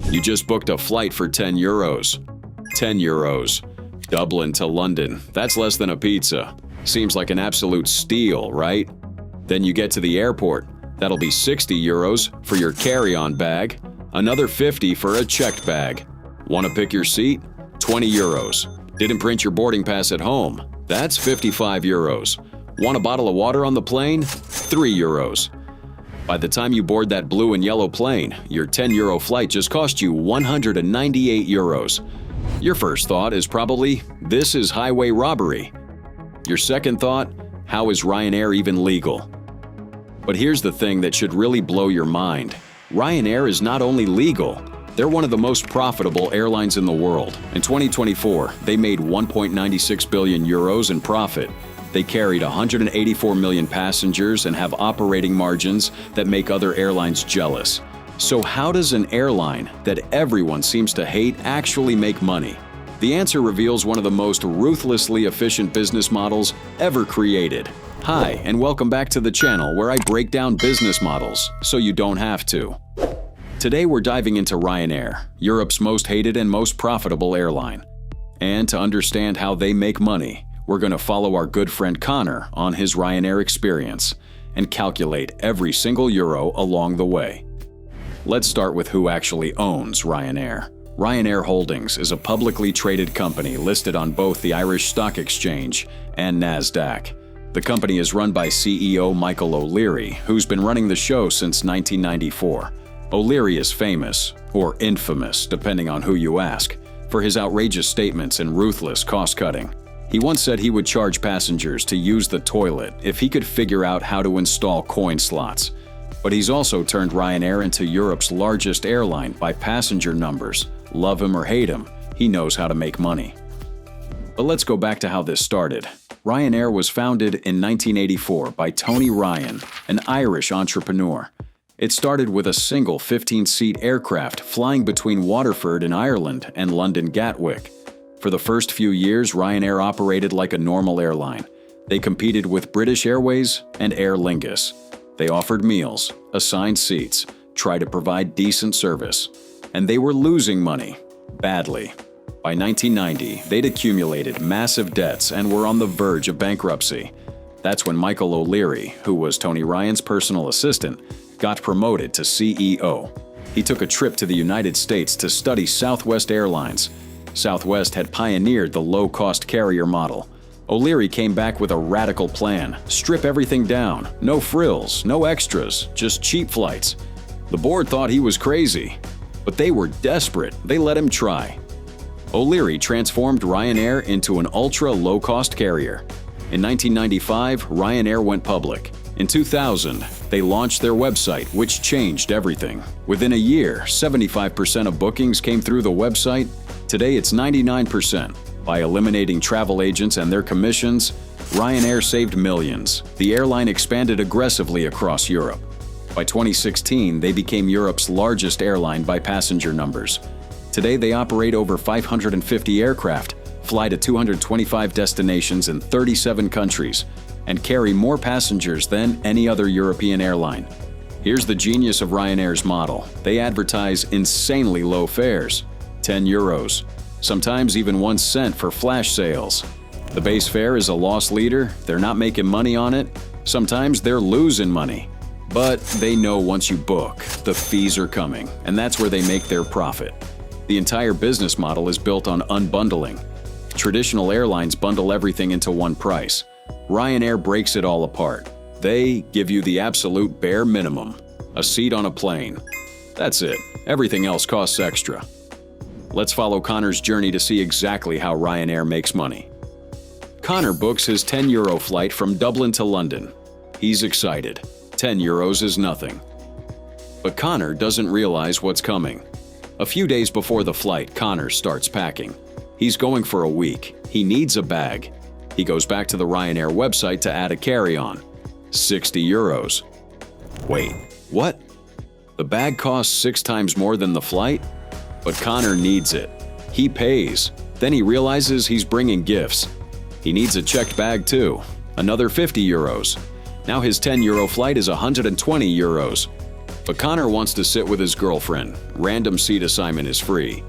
You just booked a flight for 10 euros. 10 euros. Dublin to London. That's less than a pizza. Seems like an absolute steal, right? Then you get to the airport. That'll be 60 euros for your carry-on bag. Another 50 for a checked bag. Want to pick your seat? 20 euros. Didn't print your boarding pass at home? That's 55 euros. Want a bottle of water on the plane? 3 euros. By the time you board that blue and yellow plane, your 10 euro flight just cost you 198 euros. Your first thought is probably, this is highway robbery. Your second thought, how is Ryanair even legal? But here's the thing that should really blow your mind. Ryanair is not only legal, they're one of the most profitable airlines in the world. In 2024, they made 1.96 billion euros in profit. They carried 184 million passengers and have operating margins that make other airlines jealous. So how does an airline that everyone seems to hate actually make money? The answer reveals one of the most ruthlessly efficient business models ever created. Hi, and welcome back to the channel where I break down business models so you don't have to. Today we're diving into Ryanair, Europe's most hated and most profitable airline. And to understand how they make money, we're going to follow our good friend Connor on his Ryanair experience and calculate every single euro along the way. Let's start with who actually owns Ryanair. Ryanair Holdings is a publicly traded company listed on both the Irish Stock Exchange and NASDAQ. The company is run by CEO Michael O'Leary, who's been running the show since 1994. O'Leary is famous, or infamous, depending on who you ask, for his outrageous statements and ruthless cost-cutting. He once said he would charge passengers to use the toilet if he could figure out how to install coin slots. But he's also turned Ryanair into Europe's largest airline by passenger numbers. Love him or hate him, he knows how to make money. But let's go back to how this started. Ryanair was founded in 1984 by Tony Ryan, an Irish entrepreneur. It started with a single 15-seat aircraft flying between Waterford in Ireland and London Gatwick. For the first few years, Ryanair operated like a normal airline. They competed with British Airways and Aer Lingus. They offered meals, assigned seats, tried to provide decent service. And they were losing money, badly. By 1990, they'd accumulated massive debts and were on the verge of bankruptcy. That's when Michael O'Leary, who was Tony Ryan's personal assistant, got promoted to CEO. He took a trip to the United States to study Southwest Airlines. Southwest had pioneered the low-cost carrier model. O'Leary came back with a radical plan: strip everything down, no frills, no extras, just cheap flights. The board thought he was crazy, but they were desperate. They let him try. O'Leary transformed Ryanair into an ultra-low-cost carrier. In 1995, Ryanair went public. In 2000, they launched their website, which changed everything. Within a year, 75% of bookings came through the website. Today, it's 99%. By eliminating travel agents and their commissions, Ryanair saved millions. The airline expanded aggressively across Europe. By 2016, they became Europe's largest airline by passenger numbers. Today, they operate over 550 aircraft, fly to 225 destinations in 37 countries, and carry more passengers than any other European airline. Here's the genius of Ryanair's model. They advertise insanely low fares, 10 euros, sometimes even 1 cent for flash sales. The base fare is a loss leader, they're not making money on it, sometimes they're losing money. But they know once you book, the fees are coming, and that's where they make their profit. The entire business model is built on unbundling. Traditional airlines bundle everything into one price. Ryanair breaks it all apart. They give you the absolute bare minimum: a seat on a plane. That's it. Everything else costs extra. Let's follow Connor's journey to see exactly how Ryanair makes money. Connor books his 10 euro flight from Dublin to London. He's excited. 10 euros is nothing. But Connor doesn't realize what's coming. A few days before the flight, Connor starts packing. He's going for a week. He needs a bag. He goes back to the Ryanair website to add a carry-on. 60 euros. Wait, what? The bag costs 6 times more than the flight? But Connor needs it. He pays. Then he realizes he's bringing gifts. He needs a checked bag too. Another 50 euros. Now his 10 euro flight is 120 euros. But Connor wants to sit with his girlfriend. Random seat assignment is free.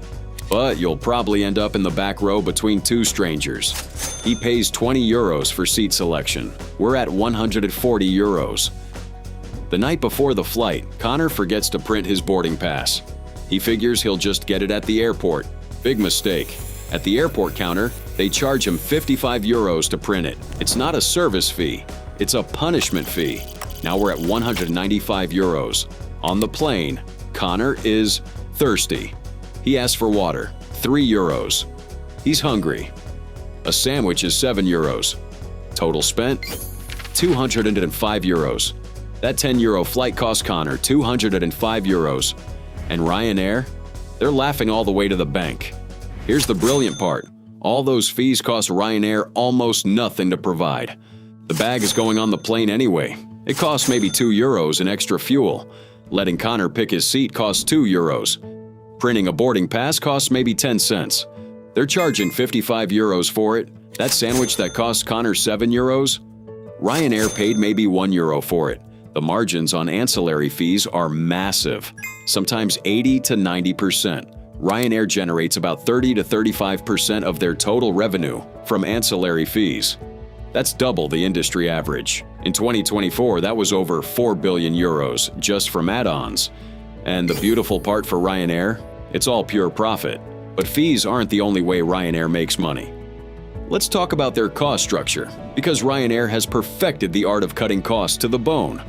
But you'll probably end up in the back row between two strangers. He pays 20 euros for seat selection. We're at 140 euros. The night before the flight, Connor forgets to print his boarding pass. He figures he'll just get it at the airport. Big mistake. At the airport counter, they charge him 55 euros to print it. It's not a service fee, it's a punishment fee. Now we're at 195 euros. On the plane, Connor is thirsty. He asks for water, 3 euros. He's hungry. A sandwich is 7 euros. Total spent, 205 euros. That 10 euro flight cost Connor 205 euros. And Ryanair? They're laughing all the way to the bank. Here's the brilliant part. All those fees cost Ryanair almost nothing to provide. The bag is going on the plane anyway. It costs maybe 2 euros in extra fuel. Letting Connor pick his seat costs 2 euros. Printing a boarding pass costs maybe 10 cents. They're charging 55 euros for it. That sandwich that cost Connor 7 euros? Ryanair paid maybe 1 euro for it. The margins on ancillary fees are massive, sometimes 80 to 90%. Ryanair generates about 30 to 35% of their total revenue from ancillary fees. That's double the industry average. In 2024, that was over 4 billion euros just from add-ons. And the beautiful part for Ryanair? It's all pure profit. But fees aren't the only way Ryanair makes money. Let's talk about their cost structure, because Ryanair has perfected the art of cutting costs to the bone.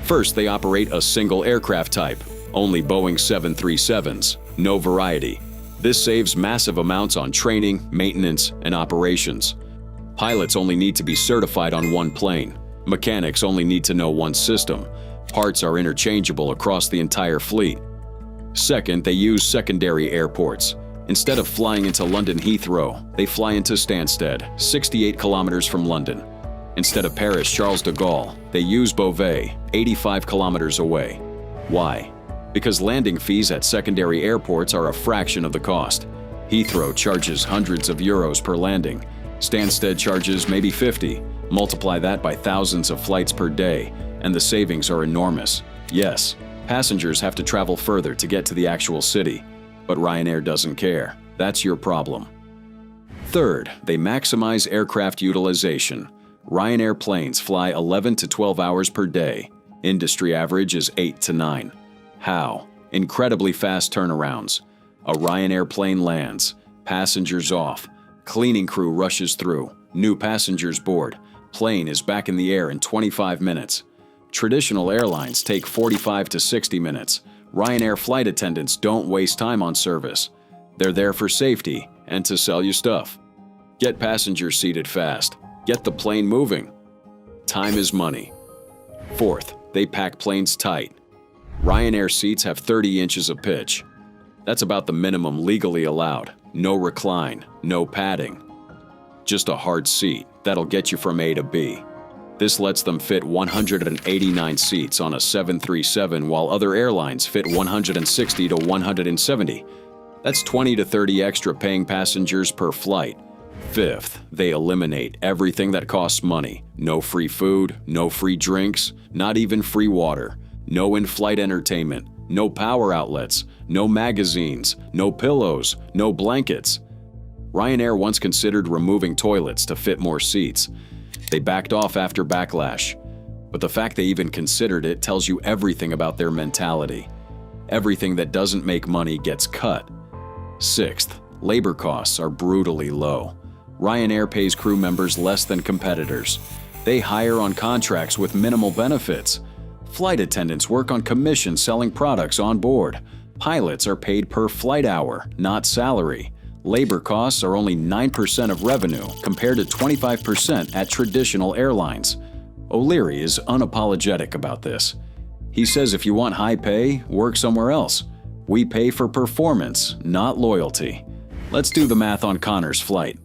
First, they operate a single aircraft type, only Boeing 737s, no variety. This saves massive amounts on training, maintenance, and operations. Pilots only need to be certified on one plane. Mechanics only need to know one system. Parts are interchangeable across the entire fleet. Second, they use secondary airports. Instead of flying into London Heathrow, they fly into Stansted, 68 kilometers from London. Instead of Paris Charles de Gaulle, they use Beauvais, 85 kilometers away. Why? Because landing fees at secondary airports are a fraction of the cost. Heathrow charges hundreds of euros per landing. Stansted charges maybe 50. Multiply that by thousands of flights per day, and the savings are enormous. Yes, passengers have to travel further to get to the actual city, but Ryanair doesn't care. That's your problem. Third, they maximize aircraft utilization. Ryanair planes fly 11 to 12 hours per day. Industry average is 8 to 9. How? Incredibly fast turnarounds. A Ryanair plane lands, passengers off, cleaning crew rushes through, new passengers board, plane is back in the air in 25 minutes. Traditional airlines take 45 to 60 minutes. Ryanair flight attendants don't waste time on service. They're there for safety and to sell you stuff. Get passengers seated fast. Get the plane moving. Time is money. Fourth, they pack planes tight. Ryanair seats have 30 inches of pitch. That's about the minimum legally allowed. No recline, no padding. Just a hard seat that'll get you from A to B. This lets them fit 189 seats on a 737 while other airlines fit 160 to 170. That's 20 to 30 extra paying passengers per flight. Fifth, they eliminate everything that costs money. No free food, no free drinks, not even free water. No in-flight entertainment, no power outlets, no magazines, no pillows, no blankets. Ryanair once considered removing toilets to fit more seats. They backed off after backlash. But the fact they even considered it tells you everything about their mentality. Everything that doesn't make money gets cut. Sixth, labor costs are brutally low. Ryanair pays crew members less than competitors. They hire on contracts with minimal benefits. Flight attendants work on commission selling products on board. Pilots are paid per flight hour, not salary. Labor costs are only 9% of revenue compared to 25% at traditional airlines. O'Leary is unapologetic about this. He says if you want high pay, work somewhere else. We pay for performance, not loyalty. Let's do the math on Connor's flight.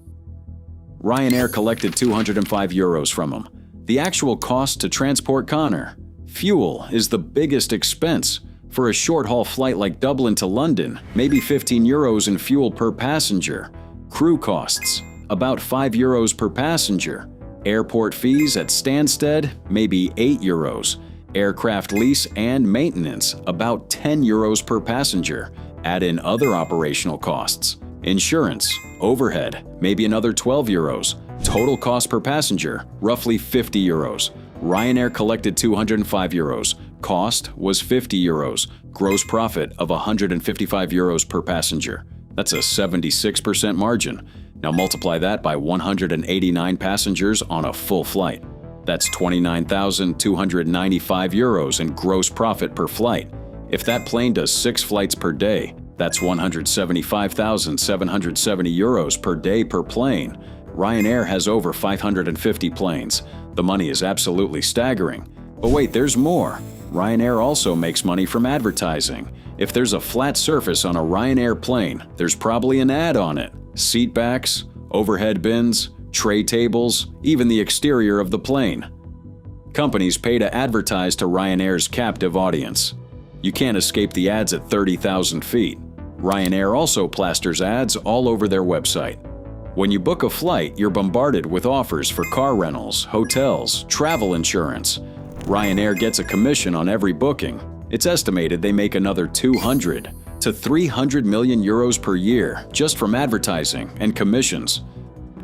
Ryanair collected 205 euros from him. The actual cost to transport Connor. Fuel is the biggest expense. For a short-haul flight like Dublin to London, maybe 15 euros in fuel per passenger. Crew costs, about 5 euros per passenger. Airport fees at Stansted, maybe 8 euros. Aircraft lease and maintenance, about 10 euros per passenger. Add in other operational costs. Insurance, overhead, maybe another 12 euros. Total cost per passenger, roughly 50 euros. Ryanair collected 205 euros. Cost was 50 euros. Gross profit of 155 euros per passenger. That's a 76% margin. Now multiply that by 189 passengers on a full flight. That's 29,295 euros in gross profit per flight. If that plane does 6 flights per day, that's 175,770 euros per day per plane. Ryanair has over 550 planes. The money is absolutely staggering. But wait, there's more. Ryanair also makes money from advertising. If there's a flat surface on a Ryanair plane, there's probably an ad on it. Seat backs, overhead bins, tray tables, even the exterior of the plane. Companies pay to advertise to Ryanair's captive audience. You can't escape the ads at 30,000 feet. Ryanair also plasters ads all over their website. When you book a flight, you're bombarded with offers for car rentals, hotels, travel insurance. Ryanair gets a commission on every booking. It's estimated they make another 200 to 300 million euros per year just from advertising and commissions.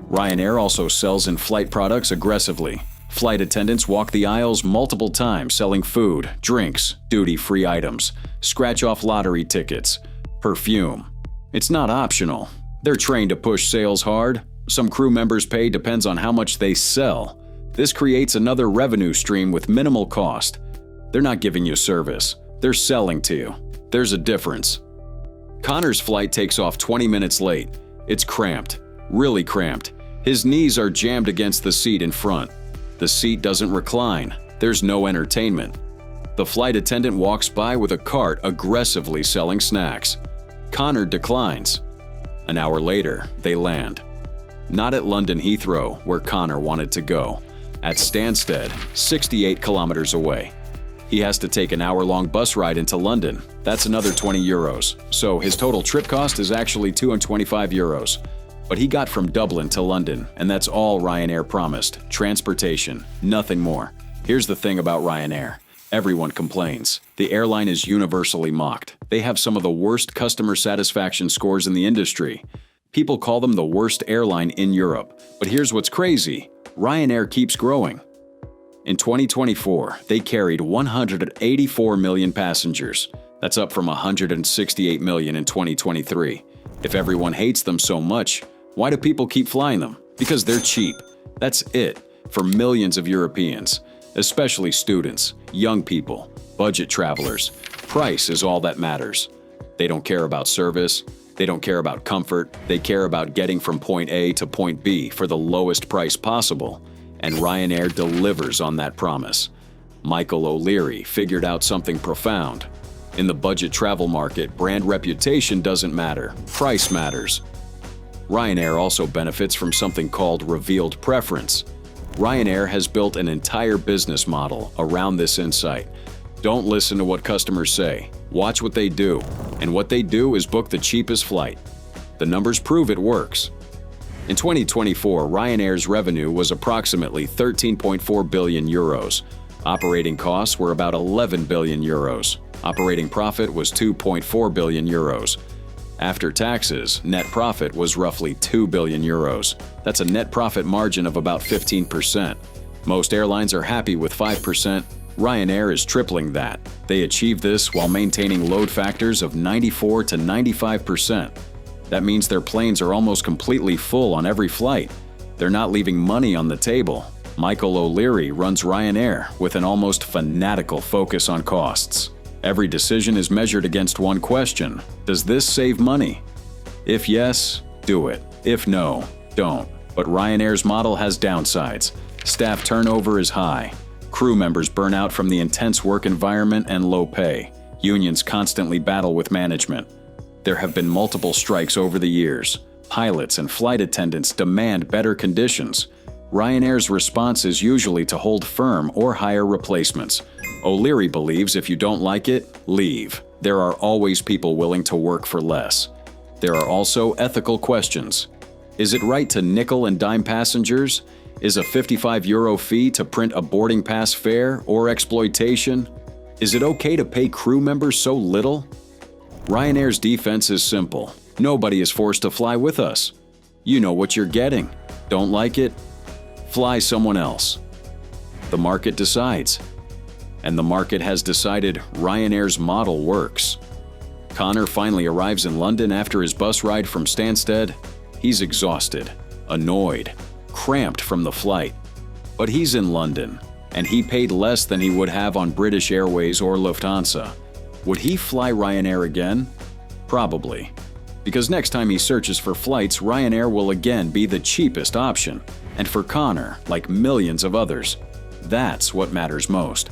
Ryanair also sells in-flight products aggressively. Flight attendants walk the aisles multiple times selling food, drinks, duty-free items, scratch-off lottery tickets, perfume. It's not optional. They're trained to push sales hard. Some crew members' pay depends on how much they sell. This creates another revenue stream with minimal cost. They're not giving you service. They're selling to you. There's a difference. Connor's flight takes off 20 minutes late. It's cramped, really cramped. His knees are jammed against the seat in front. The seat doesn't recline. There's no entertainment. The flight attendant walks by with a cart aggressively selling snacks. Connor declines. An hour later, they land. Not at London Heathrow, where Connor wanted to go. At Stansted, 68 kilometers away. He has to take an hour-long bus ride into London. That's another 20 euros. So his total trip cost is actually 225 euros. But he got from Dublin to London, and that's all Ryanair promised. Transportation, nothing more. Here's the thing about Ryanair. Everyone complains. The airline is universally mocked. They have some of the worst customer satisfaction scores in the industry. People call them the worst airline in Europe. But here's what's crazy. Ryanair keeps growing. In 2024, they carried 184 million passengers. That's up from 168 million in 2023. If everyone hates them so much, why do people keep flying them? Because they're cheap. That's it for millions of Europeans. Especially students, young people, budget travelers. Price is all that matters. They don't care about service. They don't care about comfort. They care about getting from point A to point B for the lowest price possible. And Ryanair delivers on that promise. Michael O'Leary figured out something profound. In the budget travel market, brand reputation doesn't matter. Price matters. Ryanair also benefits from something called revealed preference. Ryanair has built an entire business model around this insight. Don't listen to what customers say. Watch what they do. And what they do is book the cheapest flight. The numbers prove it works. In 2024, Ryanair's revenue was approximately 13.4 billion euros. Operating costs were about 11 billion euros. Operating profit was 2.4 billion euros. After taxes, net profit was roughly 2 billion euros. That's a net profit margin of about 15%. Most airlines are happy with 5%. Ryanair is tripling that. They achieve this while maintaining load factors of 94 to 95%. That means their planes are almost completely full on every flight. They're not leaving money on the table. Michael O'Leary runs Ryanair with an almost fanatical focus on costs. Every decision is measured against one question: does this save money? If yes, do it. If no, don't. But Ryanair's model has downsides. Staff turnover is high. Crew members burn out from the intense work environment and low pay. Unions constantly battle with management. There have been multiple strikes over the years. Pilots and flight attendants demand better conditions. Ryanair's response is usually to hold firm or hire replacements. O'Leary believes if you don't like it, leave. There are always people willing to work for less. There are also ethical questions. Is it right to nickel and dime passengers? Is a €55 fee to print a boarding pass fair or exploitation? Is it okay to pay crew members so little? Ryanair's defense is simple. Nobody is forced to fly with us. You know what you're getting. Don't like it? Fly someone else. The market decides. And the market has decided Ryanair's model works. Connor finally arrives in London after his bus ride from Stansted. He's exhausted, annoyed, cramped from the flight. But he's in London, and he paid less than he would have on British Airways or Lufthansa. Would he fly Ryanair again? Probably. Because next time he searches for flights, Ryanair will again be the cheapest option. And for Connor, like millions of others, that's what matters most.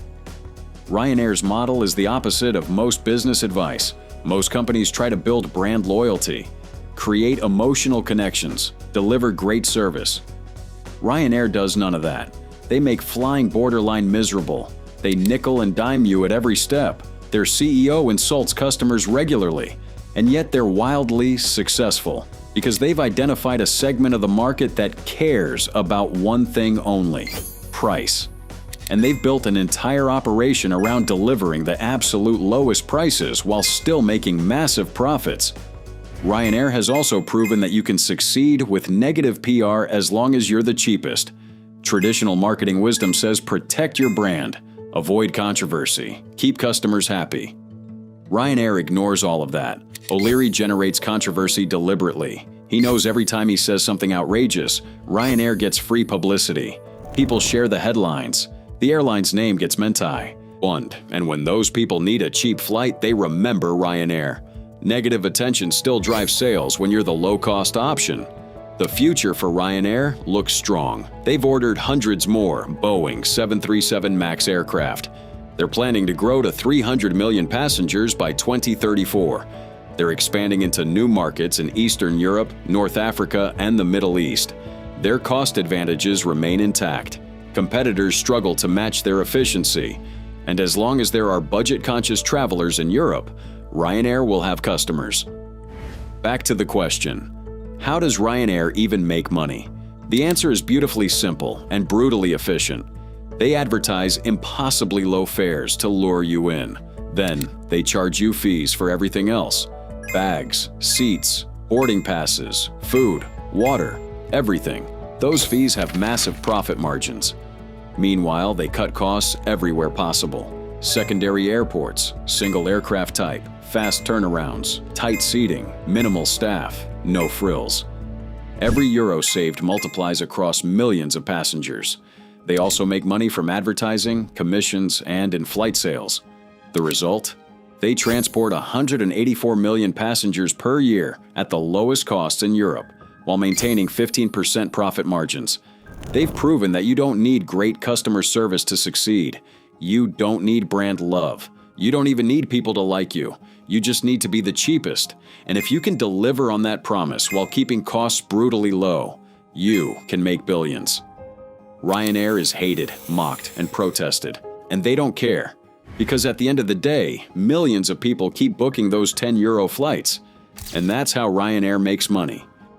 Ryanair's model is the opposite of most business advice. Most companies try to build brand loyalty, create emotional connections, deliver great service. Ryanair does none of that. They make flying borderline miserable. They nickel and dime you at every step. Their CEO insults customers regularly. And yet they're wildly successful because they've identified a segment of the market that cares about one thing only: price. And they've built an entire operation around delivering the absolute lowest prices while still making massive profits. Ryanair has also proven that you can succeed with negative PR as long as you're the cheapest. Traditional marketing wisdom says protect your brand, avoid controversy, keep customers happy. Ryanair ignores all of that. O'Leary generates controversy deliberately. He knows every time he says something outrageous, Ryanair gets free publicity. People share the headlines. The airline's name gets and when those people need a cheap flight, they remember Ryanair. Negative attention still drives sales when you're the low-cost option. The future for Ryanair looks strong. They've ordered hundreds more Boeing 737 MAX aircraft. They're planning to grow to 300 million passengers by 2034. They're expanding into new markets in Eastern Europe, North Africa, and the Middle East. Their cost advantages remain intact. Competitors struggle to match their efficiency. And as long as there are budget-conscious travelers in Europe, Ryanair will have customers. Back to the question: how does Ryanair even make money? The answer is beautifully simple and brutally efficient. They advertise impossibly low fares to lure you in. Then, they charge you fees for everything else: bags, seats, boarding passes, food, water, everything. Those fees have massive profit margins. Meanwhile, they cut costs everywhere possible: secondary airports, single aircraft type, fast turnarounds, tight seating, minimal staff, no frills. Every euro saved multiplies across millions of passengers. They also make money from advertising, commissions, and in-flight sales. The result? They transport 184 million passengers per year at the lowest costs in Europe, while maintaining 15% profit margins. They've proven that you don't need great customer service to succeed. You don't need brand love. You don't even need people to like you. You just need to be the cheapest. And if you can deliver on that promise while keeping costs brutally low, you can make billions. Ryanair is hated, mocked, and protested. And they don't care. Because at the end of the day, millions of people keep booking those €10 flights. And that's how Ryanair makes money.